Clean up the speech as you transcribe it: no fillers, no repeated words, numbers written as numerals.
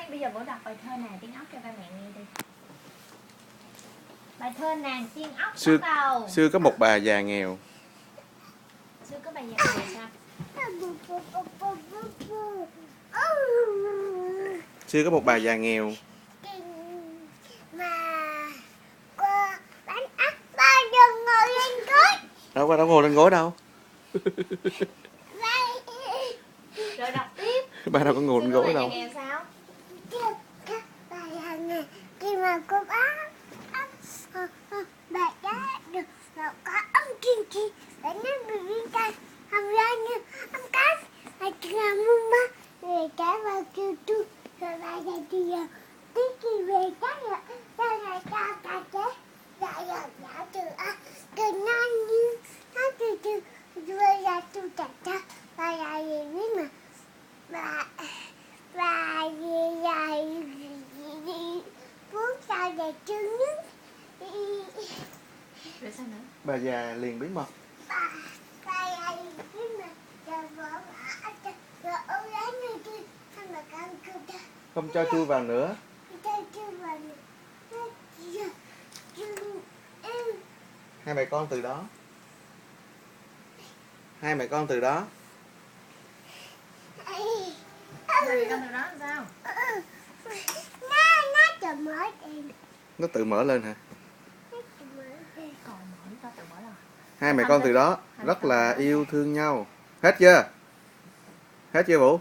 ơi, bây giờ Vũ đọc bài thơ nàng tiên ốc cho ba mẹ nghe đi. Bài thơ nàng tiên ốc bắt đầu. Xưa có một bà già nghèo. Xưa có bà già nghèo sao? Xưa có một bà già nghèo mà cô đánh ốc ba đừng ngồi lên gối. đâu ngồi lên gối đâu. Rồi đọc tiếp. Bà đâu có ngồi lên gối đâu. Xưa có bà già nghèo sao? Bà già nghèo khi mà cô bác bà đã được nó có ông kiên trì để nó bị viên tay không ra như ông cá là chỉ là mua má người cá vào kêu tu rồi bà già thì giờ tí kỳ về chắc là ra ngày cao cả chế dạ dạ từ từ nó như nó từ vừa ra tu chặt cho bà già gì biết mà bà gì dài muốn sao để trứng nước. Rồi sao nữa? Bà già liền bí mật. Bà già gì biết mà giờ vợ bà rồi ông lấy người kia không mà con cơm ta Không cho chui vào nữa. cho chưa vào nữa. Hai mẹ con từ đó. Hai mẹ con từ đó. Rồi con từ đó làm sao? Nó tự mở lên. Nó tự mở lên hả? Nó tự mở lên. Còn mở ta tự mở rồi. Hai mẹ con từ đó rất là yêu thương nhau. Hết chưa? Hết chưa Vũ?